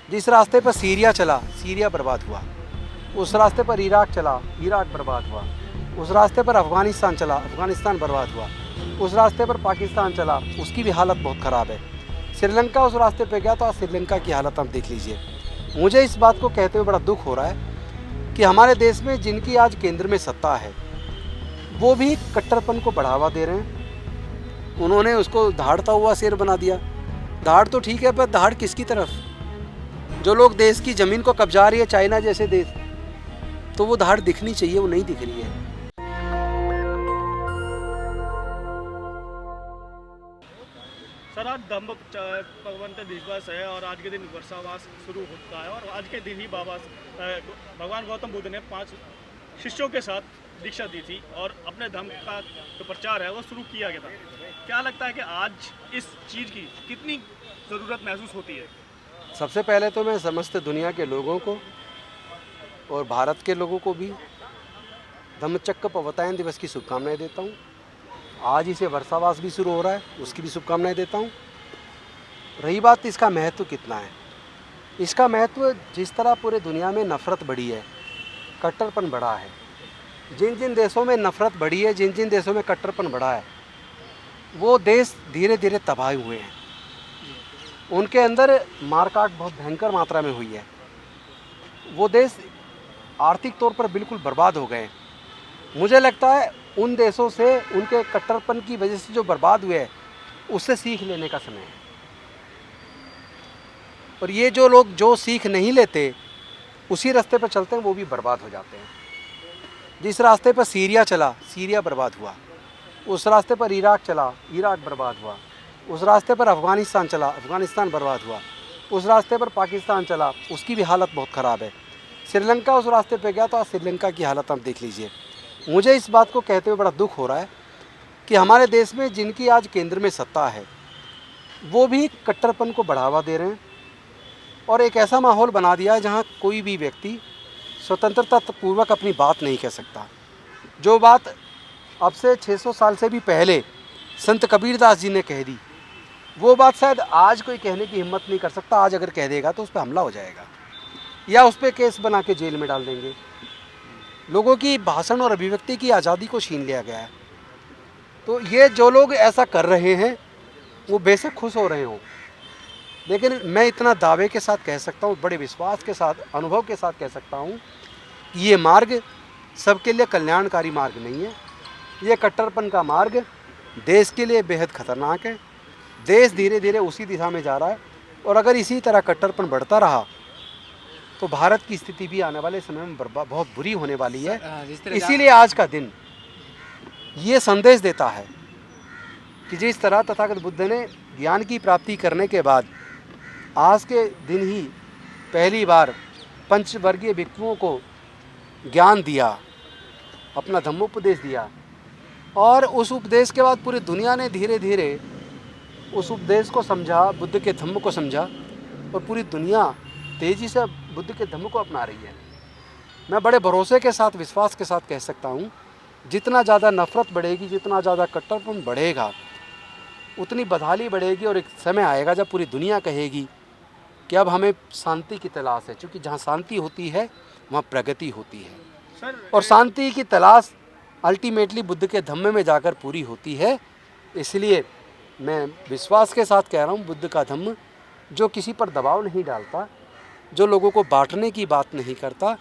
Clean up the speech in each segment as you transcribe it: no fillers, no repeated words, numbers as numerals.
जिस रास्ते पर सीरिया चला, सीरिया बर्बाद हुआ। उस रास्ते पर इराक चला, इराक बर्बाद हुआ। उस रास्ते पर अफ़गानिस्तान चला, अफ़गानिस्तान बर्बाद हुआ। उस रास्ते पर पाकिस्तान चला, उसकी भी हालत बहुत ख़राब है। श्रीलंका उस रास्ते पे गया तो आज श्रीलंका की हालत आप देख लीजिए। मुझे इस बात को कहते हुए बड़ा दुख हो रहा है कि हमारे देश में जिनकी आज केंद्र में सत्ता है, वो भी कट्टरपन को बढ़ावा दे रहे हैं। उन्होंने उसको दहाड़ता हुआ शेर बना दिया। दहाड़ तो ठीक है, पर दहाड़ किसकी तरफ? जो लोग देश की ज़मीन को कब्जा रही है, चाइना जैसे देश, तो वो दहाड़ दिखनी चाहिए, वो नहीं दिख रही है। सर, आज धम्म भगवंत दिवस है और आज के दिन वर्षावास शुरू होता है और आज के दिन ही भगवान गौतम बुद्ध ने 5 शिष्यों के साथ दीक्षा दी थी और अपने धम्म का जो प्रचार है वो शुरू किया गया था। क्या लगता है कि आज इस चीज़ की कितनी ज़रूरत महसूस होती है? सबसे पहले तो मैं समस्त दुनिया के लोगों को और भारत के लोगों को भी धम्मचक्र प्रवर्तन दिवस की शुभकामनाएं देता हूँ। आज इसे वर्षावास भी शुरू हो रहा है, उसकी भी शुभकामनाएं देता हूँ। रही बात इसका महत्व कितना है, इसका महत्व जिस तरह पूरे दुनिया में नफ़रत बढ़ी है, कट्टरपन बढ़ा है, जिन जिन देशों में नफ़रत बढ़ी है, जिन जिन देशों में कट्टरपन बढ़ा है, वो देश धीरे धीरे तबाह हुए हैं। उनके अंदर मारकाट बहुत भयंकर मात्रा में हुई है। वो देश आर्थिक तौर पर बिल्कुल बर्बाद हो गए। मुझे लगता है उन देशों से उनके कट्टरपन की वजह से जो बर्बाद हुए हैं, उससे सीख लेने का समय है। और ये जो लोग जो सीख नहीं लेते, उसी रास्ते पर चलते हैं, वो भी बर्बाद हो जाते हैं। जिस रास्ते पर सीरिया चला, सीरिया बर्बाद हुआ। उस रास्ते पर इराक चला, इराक बर्बाद हुआ। उस रास्ते पर अफ़गानिस्तान चला, अफ़गानिस्तान बर्बाद हुआ। उस रास्ते पर पाकिस्तान चला, उसकी भी हालत बहुत ख़राब है। श्रीलंका उस रास्ते पे गया तो आज श्रीलंका की हालत आप देख लीजिए। मुझे इस बात को कहते हुए बड़ा दुख हो रहा है कि हमारे देश में जिनकी आज केंद्र में सत्ता है, वो भी कट्टरपन को बढ़ावा दे रहे हैं और एक ऐसा माहौल बना दिया है जहाँ कोई भी व्यक्ति स्वतंत्रता पूर्वक अपनी बात नहीं कह सकता। जो बात अब से 600 साल से भी पहले संत कबीरदास जी ने कह दी, वो बात शायद आज कोई कहने की हिम्मत नहीं कर सकता। आज अगर कह देगा तो उस पर हमला हो जाएगा या उस पर केस बना के जेल में डाल देंगे। लोगों की भाषण और अभिव्यक्ति की आज़ादी को छीन लिया गया है। तो ये जो लोग ऐसा कर रहे हैं, वो बेशक खुश हो रहे हों, लेकिन मैं इतना दावे के साथ कह सकता हूँ, बड़े विश्वास के साथ, अनुभव के साथ कह सकता हूँ कि ये मार्ग सबके लिए कल्याणकारी मार्ग नहीं है। ये कट्टरपन का मार्ग देश के लिए बेहद ख़तरनाक है। देश धीरे धीरे उसी दिशा में जा रहा है और अगर इसी तरह कट्टरपन बढ़ता रहा तो भारत की स्थिति भी आने वाले समय में बहुत बुरी होने वाली है। इसीलिए आज का दिन ये संदेश देता है कि जिस तरह तथागत बुद्ध ने ज्ञान की प्राप्ति करने के बाद आज के दिन ही पहली बार पंचवर्गीय भिक्षुओं को ज्ञान दिया, अपना धम्मोपदेश दिया, और उस उपदेश के बाद पूरी दुनिया ने धीरे धीरे उस उपदेश को समझा, बुद्ध के धम्म को समझा और पूरी दुनिया तेज़ी से बुद्ध के धम्म को अपना रही है। मैं बड़े भरोसे के साथ, विश्वास के साथ कह सकता हूँ, जितना ज़्यादा नफ़रत बढ़ेगी, जितना ज़्यादा कट्टरपन बढ़ेगा, उतनी बदहाली बढ़ेगी और एक समय आएगा जब पूरी दुनिया कहेगी कि अब हमें शांति की तलाश है, क्योंकि जहाँ शांति होती है वहाँ प्रगति होती है। और शांति की तलाश अल्टीमेटली बुद्ध के धम्म में जाकर पूरी होती है। इसलिए मैं विश्वास के साथ कह रहा हूँ, बुद्ध का धम्म जो किसी पर दबाव नहीं डालता, जो लोगों को बांटने की बात नहीं करता,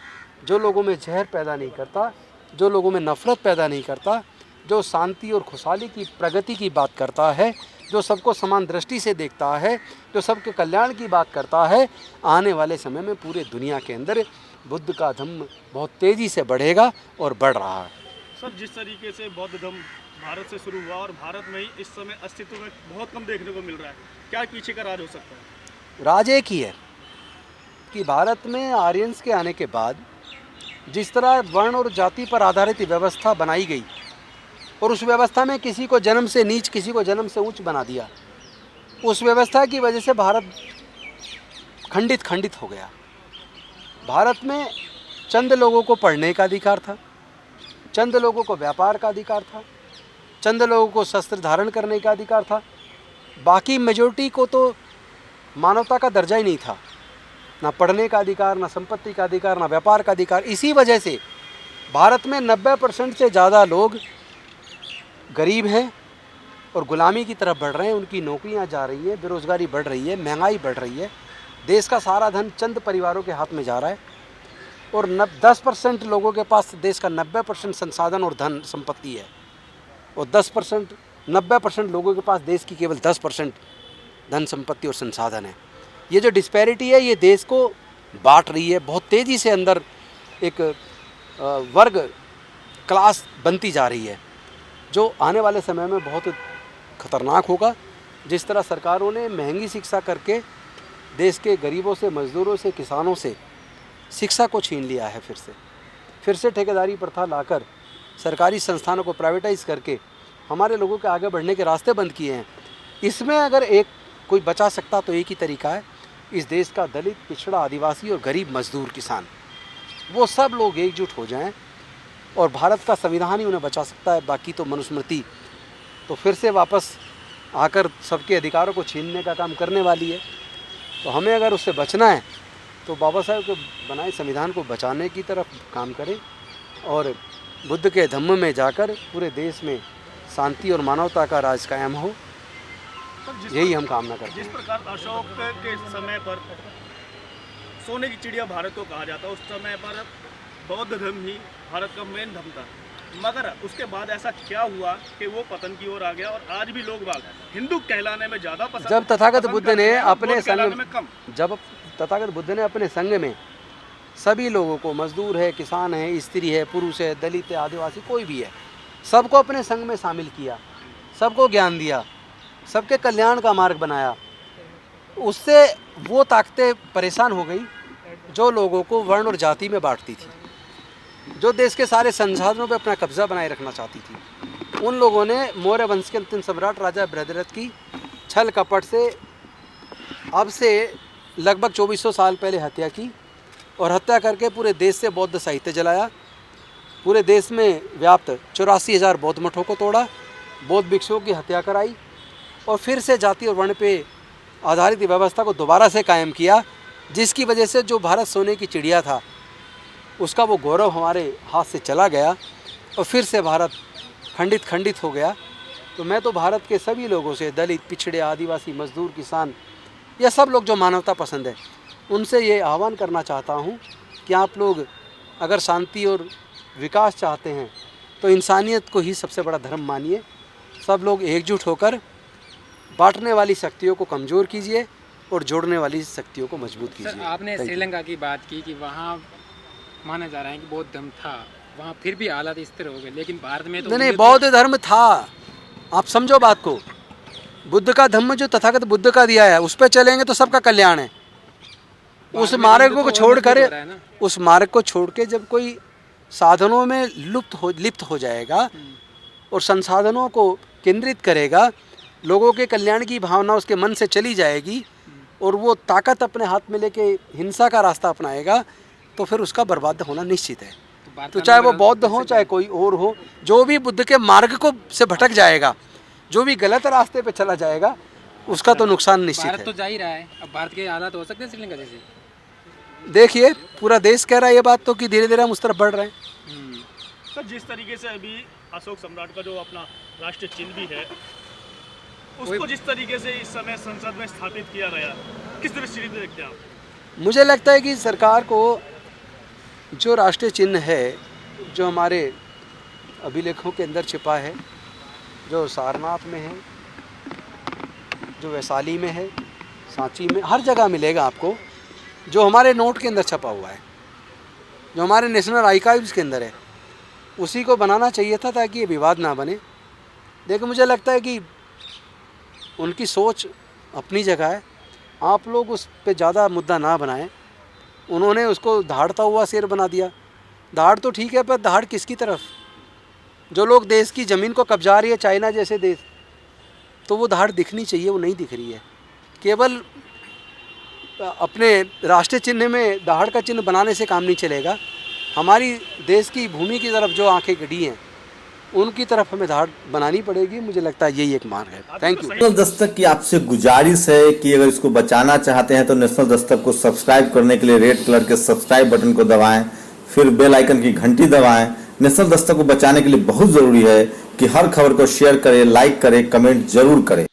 जो लोगों में जहर पैदा नहीं करता, जो लोगों में नफ़रत पैदा नहीं करता, जो शांति और खुशहाली की, प्रगति की बात करता है, जो सबको समान दृष्टि से देखता है, जो सबके कल्याण की बात करता है, आने वाले समय में पूरे दुनिया के अंदर बुद्ध का धम्म बहुत तेज़ी से बढ़ेगा और बढ़ रहा है। सर, जिस तरीके से बौद्ध धम्म भारत से शुरू हुआ और भारत में ही इस समय अस्तित्व में बहुत कम देखने को मिल रहा है, क्या पीछे का राज हो सकता है? राज एक ही है कि भारत में आर्यंस के आने के बाद जिस तरह वर्ण और जाति पर आधारित व्यवस्था बनाई गई और उस व्यवस्था में किसी को जन्म से नीच, किसी को जन्म से उच्च बना दिया, उस व्यवस्था की वजह से भारत खंडित खंडित हो गया। भारत में चंद लोगों को पढ़ने का अधिकार था, चंद लोगों को व्यापार का अधिकार था, चंद लोगों को शस्त्र धारण करने का अधिकार था, बाकी मेजॉरिटी को तो मानवता का दर्जा ही नहीं था। ना पढ़ने का अधिकार, ना संपत्ति का अधिकार, ना व्यापार का अधिकार। इसी वजह से भारत में 90% से ज़्यादा लोग गरीब हैं और गुलामी की तरफ बढ़ रहे हैं। उनकी नौकरियां जा रही है, बेरोज़गारी बढ़ रही है, महंगाई बढ़ रही है, देश का सारा धन चंद परिवारों के हाथ में जा रहा है और 10% लोगों के पास देश का 90% संसाधन और धन संपत्ति है और 90% लोगों के पास देश की केवल 10% धन संपत्ति और संसाधन है। ये जो डिस्पैरिटी है ये देश को बांट रही है। बहुत तेज़ी से अंदर एक वर्ग क्लास बनती जा रही है जो आने वाले समय में बहुत खतरनाक होगा। जिस तरह सरकारों ने महंगी शिक्षा करके देश के गरीबों से, मज़दूरों से, किसानों से शिक्षा को छीन लिया है, फिर से ठेकेदारी प्रथा लाकर सरकारी संस्थानों को प्राइवेटाइज करके हमारे लोगों के आगे बढ़ने के रास्ते बंद किए हैं। इसमें अगर एक कोई बचा सकता तो एक ही तरीका है, इस देश का दलित, पिछड़ा, आदिवासी और गरीब मजदूर, किसान, वो सब लोग एकजुट हो जाएं और भारत का संविधान ही उन्हें बचा सकता है। बाकी तो मनुस्मृति तो फिर से वापस आकर सबके अधिकारों को छीनने का काम करने वाली है। तो हमें अगर उससे बचना है तो बाबा साहब के बनाए संविधान को बचाने की तरफ काम करें और बुद्ध के धम्म में जाकर पूरे देश में शांति और मानवता का राज कायम हो, यही हम कामना करते हैं। जिस प्रकार अशोक के समय पर सोने की चिड़िया भारत को कहा जाता, उस समय पर बौद्ध धर्म ही भारत का मेन धर्म था, मगर उसके बाद ऐसा क्या हुआ कि वो पतन की ओर आ गया और आज भी लोग बाग हिंदू कहलाने में ज़्यादा पसंद, जब तथागत बुद्ध ने अपने संग में कम। जब तथागत बुद्ध ने अपने संग में सभी लोगों को, मजदूर है, किसान है, स्त्री है, पुरुष है, दलित है, आदिवासी, कोई भी है, सबको अपने संग में शामिल किया, सबको ज्ञान दिया, सबके कल्याण का मार्ग बनाया। उससे वो ताकतें परेशान हो गई जो लोगों को वर्ण और जाति में बांटती थी, जो देश के सारे संसाधनों पर अपना कब्जा बनाए रखना चाहती थी। उन लोगों ने मौर्य वंश के अंतिम सम्राट राजा बृहद्रथ की छल कपट से अब से लगभग 2400 साल पहले हत्या की और हत्या करके पूरे देश से बौद्ध साहित्य जलाया, पूरे देश में व्याप्त 84,000 बौद्ध मठों को तोड़ा, बौद्ध भिक्षुओं की हत्या कराई और फिर से जाति और वर्ण पे आधारित व्यवस्था को दोबारा से कायम किया, जिसकी वजह से जो भारत सोने की चिड़िया था उसका वो गौरव हमारे हाथ से चला गया और फिर से भारत खंडित हो गया। तो मैं तो भारत के सभी लोगों से, दलित, पिछड़े, आदिवासी, मजदूर, किसान, यह सब लोग जो मानवता पसंद है, उनसे ये आह्वान करना चाहता हूँ कि आप लोग अगर शांति और विकास चाहते हैं तो इंसानियत को ही सबसे बड़ा धर्म मानिए। सब लोग एकजुट होकर बांटने वाली शक्तियों को कमज़ोर कीजिए और जोड़ने वाली शक्तियों को मजबूत कीजिए। सर, आपने श्रीलंका की बात की कि वहाँ माना जा रहा है कि बौद्ध धर्म था, वहाँ फिर भी हालात इस तरह हो गए, लेकिन भारत में तो नहीं, बौद्ध धर्म था, आप समझो बात को। बुद्ध का धम्म जो तथागत बुद्ध का दिया है उस पर चलेंगे तो सबका कल्याण है। उस मार्ग को छोड़कर, उस मार्ग को छोड़ के जब कोई साधनों में लिप्त हो जाएगा और संसाधनों को केंद्रित करेगा, लोगों के कल्याण की भावना उसके मन से चली जाएगी और वो ताकत अपने हाथ में लेके हिंसा का रास्ता अपनाएगा, तो फिर उसका बर्बाद होना निश्चित है। तो चाहे वो बौद्ध हो चाहे कोई और हो, जो भी बुद्ध के मार्ग को से भटक जाएगा, जो भी गलत रास्ते पे चला जाएगा, उसका तो नुकसान निश्चित है। भारत तो जा ही रहा है, अब भारत के हालात हो सकते हैं श्रीलंका जैसे। देखिए, पूरा देश कह रहा है ये बात तो कि धीरे धीरे हम उस तरफ बढ़ रहे हैं। तो जिस तरीके से अभी अशोक सम्राट का जो अपना राष्ट्रीय चिन्ह भी है, उसको जिस तरीके से इस समय संसद में स्थापित किया गया, किस दृष्टि से देखते हैं आप? मुझे लगता है कि सरकार को जो राष्ट्रीय चिन्ह है, जो हमारे अभिलेखों के अंदर छिपा है, जो सारनाथ में है, जो वैशाली में है, सांची में, हर जगह मिलेगा आपको, जो हमारे नोट के अंदर छपा हुआ है, जो हमारे नेशनल आर्काइव्स के अंदर है, उसी को बनाना चाहिए था ताकि ये विवाद ना बने। लेकिन मुझे लगता है कि उनकी सोच अपनी जगह है, आप लोग उस पर ज़्यादा मुद्दा ना बनाएं। उन्होंने उसको दहाड़ता हुआ शेर बना दिया। दहाड़ तो ठीक है, पर दहाड़ किसकी तरफ? जो लोग देश की ज़मीन को कब्जा रही है, चाइना जैसे देश, तो वो दहाड़ दिखनी चाहिए, वो नहीं दिख रही है। केवल अपने राष्ट्रीय चिन्ह में दहाड़ का चिन्ह बनाने से काम नहीं चलेगा। हमारी देश की भूमि की तरफ जो आंखें गड़ी हैं, उनकी तरफ हमें धार बनानी पड़ेगी। मुझे लगता है यही एक मार्ग है। Thank you. नेशनल दस्तक की आपसे गुजारिश है कि अगर इसको बचाना चाहते हैं तो नेशनल दस्तक को सब्सक्राइब करने के लिए रेड कलर के सब्सक्राइब बटन को दबाएं, फिर बेल आइकन की घंटी दबाएं। नेशनल दस्तक को बचाने के लिए बहुत जरूरी है कि हर खबर को शेयर करें, लाइक करें, कमेंट जरूर करें।